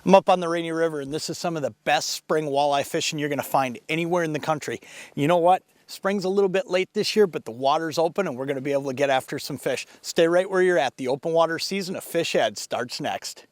I'm up on the Rainy River, and this is some of the best spring walleye fishing you're gonna find anywhere in the country. You know what? Spring's a little bit late this year, but the water's open and we're gonna be able to get after some fish. Stay right where you're at. The open water season of Fish Ed starts next.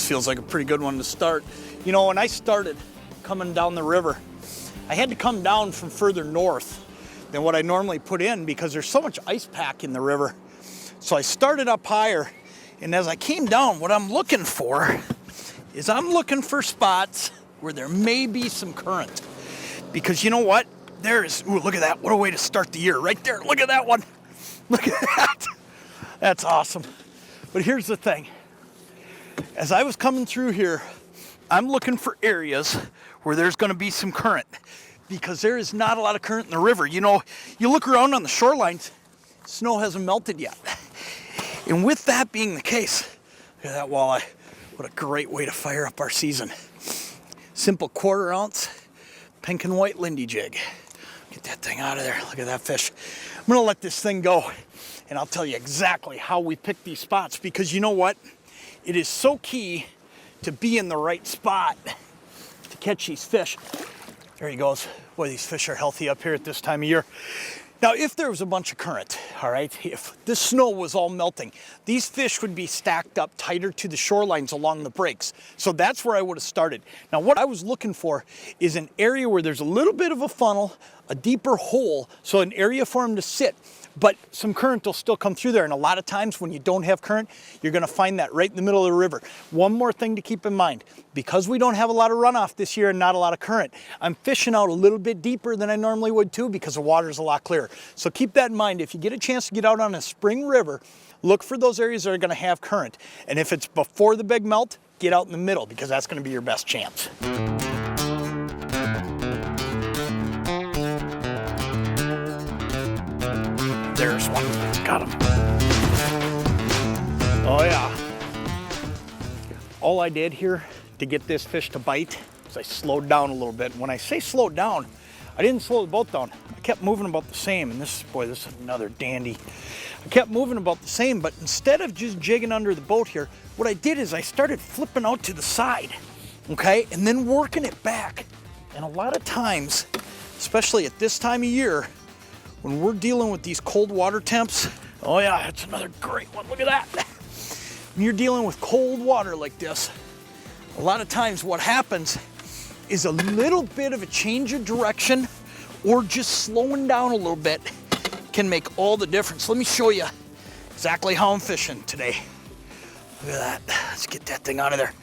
Feels like a pretty good one to start. You know, when I started coming down the river, I had to come down from further north than what I normally put in because there's so much ice pack in the river. So I started up higher, and as I came down, what I'm looking for is I'm looking for spots where there may be some current. Because you know what? There's, ooh, look at that. What a way to start the year right there. Look at that one. Look at that. That's awesome. But here's the thing. As I was coming through here, I'm looking for areas where there's going to be some current because there is not a lot of current in the river. You know, you look around on the shorelines, snow hasn't melted yet. And with that being the case, look at that walleye. What a great way to fire up our season. Simple 1/4 ounce pink and white Lindy jig. Get that thing out of there. Look at that fish. I'm going to let this thing go and I'll tell you exactly how we pick these spots because you know what? It is so key to be in the right spot to catch these fish. There he goes. Boy, these fish are healthy up here at this time of year. Now, if there was a bunch of current, all right, if this snow was all melting, these fish would be stacked up tighter to the shorelines along the breaks. So that's where I would have started. Now, what I was looking for is an area where there's a little bit of a funnel, a deeper hole, so an area for them to sit. But some current will still come through there. And a lot of times when you don't have current, you're gonna find that right in the middle of the river. One more thing to keep in mind, because we don't have a lot of runoff this year and not a lot of current, I'm fishing out a little bit deeper than I normally would too because the water's a lot clearer. So keep that in mind. If you get a chance to get out on a spring river, look for those areas that are gonna have current. And if it's before the big melt, get out in the middle because that's gonna be your best chance. There's one. Got him. Oh yeah. All I did here to get this fish to bite is I slowed down a little bit. When I say slowed down, I didn't slow the boat down. I kept moving about the same. And this, boy, this is another dandy. I kept moving about the same, but instead of just jigging under the boat here, what I did is I started flipping out to the side, okay? And then working it back. And a lot of times, especially at this time of year, when we're dealing with these cold water temps, oh yeah, that's another great one, look at that. When you're dealing with cold water like this, a lot of times what happens is a little bit of a change of direction or just slowing down a little bit can make all the difference. Let me show you exactly how I'm fishing today. Look at that, let's get that thing out of there.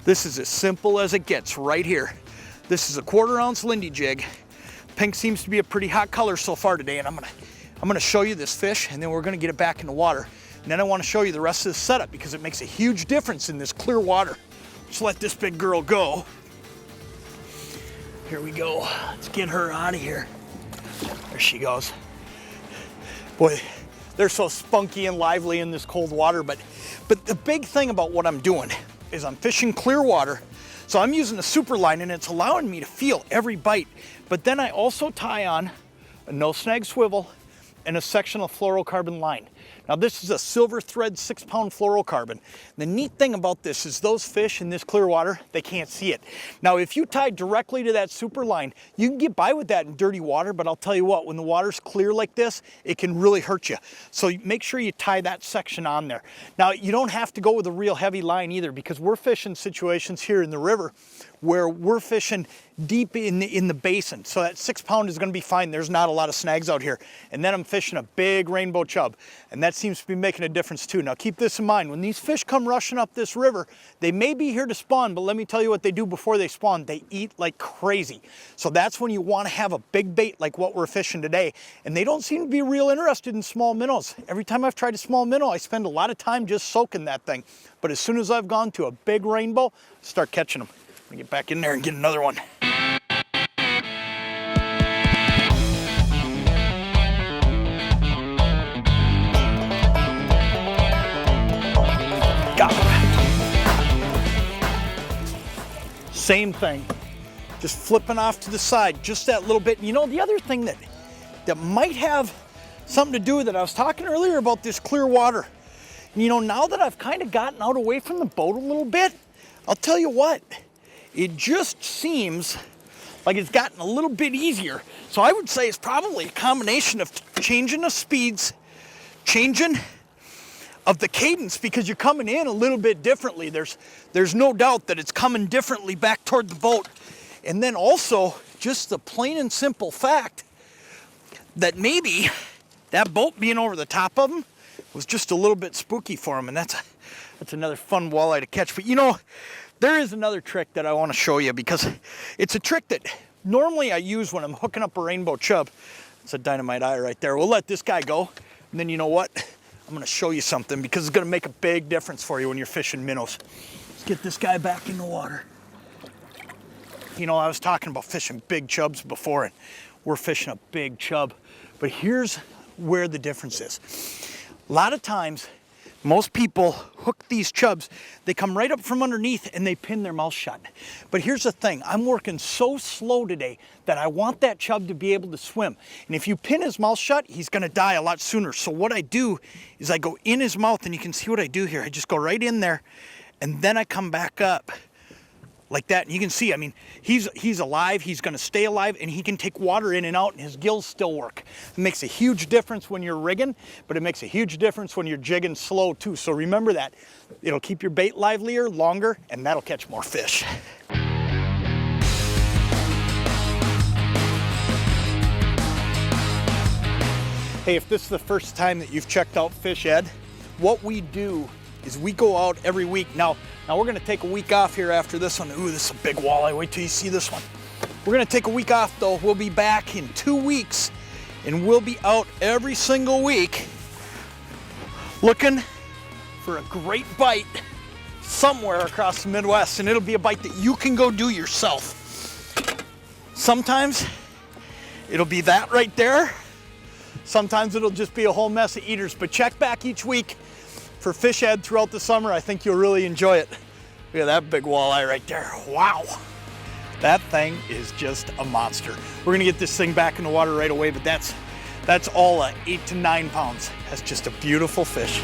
This is as simple as it gets right here. This is a 1/4 ounce Lindy jig. Pink seems to be a pretty hot color so far today, and I'm gonna show you this fish, and then we're gonna get it back in the water. And then I wanna show you the rest of the setup because it makes a huge difference in this clear water. Just let this big girl go. Here we go. Let's get her out of here. There she goes. Boy, they're so spunky and lively in this cold water, but the big thing about what I'm doing is I'm fishing clear water. So I'm using a super line and it's allowing me to feel every bite. But then I also tie on a no snag swivel and a section of fluorocarbon line. Now this is a silver thread 6-pound fluorocarbon. The neat thing about this is those fish in this clear water, they can't see it. Now if you tie directly to that super line, you can get by with that in dirty water, but I'll tell you what, when the water's clear like this, it can really hurt you. So make sure you tie that section on there. Now you don't have to go with a real heavy line either because we're fishing situations here in the river where we're fishing deep in the basin. So that 6 pound is gonna be fine. There's not a lot of snags out here. And then I'm fishing a big rainbow chub, and that seems to be making a difference too. Now keep this in mind, when these fish come rushing up this river, they may be here to spawn, but let me tell you what they do before they spawn. They eat like crazy. So that's when you wanna have a big bait like what we're fishing today. And they don't seem to be real interested in small minnows. Every time I've tried a small minnow, I spend a lot of time just soaking that thing. But as soon as I've gone to a big rainbow, start catching them. I'm gonna get back in there and get another one. Got it. Same thing, just flipping off to the side, just that little bit. And you know, the other thing that might have something to do with it, I was talking earlier about this clear water. And you know, now that I've kind of gotten out away from the boat a little bit, I'll tell you what, it just seems like it's gotten a little bit easier. So I would say it's probably a combination of changing the speeds, changing of the cadence, because you're coming in a little bit differently. There's no doubt that it's coming differently back toward the boat. And then also just the plain and simple fact that maybe that boat being over the top of them was just a little bit spooky for them. And that's another fun walleye to catch. But you know, there is another trick that I want to show you, because it's a trick that normally I use when I'm hooking up a rainbow chub. It's a dynamite eye right there. We'll let this guy go. And then you know what? I'm going to show you something, because it's going to make a big difference for you when you're fishing minnows. Let's get this guy back in the water. You know, I was talking about fishing big chubs before, and we're fishing a big chub. But here's where the difference is. A lot of times, most people hook these chubs, they come right up from underneath and they pin their mouth shut. But here's the thing, I'm working so slow today that I want that chub to be able to swim. And if you pin his mouth shut, he's gonna die a lot sooner. So what I do is I go in his mouth, and you can see what I do here. I just go right in there, and then I come back up like that. And you can see, I mean, he's alive, he's gonna stay alive, and he can take water in and out, and his gills still work. It makes a huge difference when you're rigging, but it makes a huge difference when you're jigging slow too. So remember that. It'll keep your bait livelier, longer, and that'll catch more fish. Hey, if this is the first time that you've checked out Fish Ed, what we do is we go out every week. Now we're gonna take a week off here after this one. Ooh, this is a big walleye. Wait till you see this one. We're gonna take a week off though. We'll be back in 2 weeks, and we'll be out every single week looking for a great bite somewhere across the Midwest, and it'll be a bite that you can go do yourself. Sometimes it'll be that right there. Sometimes it'll just be a whole mess of eaters, but check back each week for Fish Ed throughout the summer. I think you'll really enjoy it. Look at that big walleye right there. Wow. That thing is just a monster. We're gonna get this thing back in the water right away, but that's all 8 to 9 pounds. That's just a beautiful fish.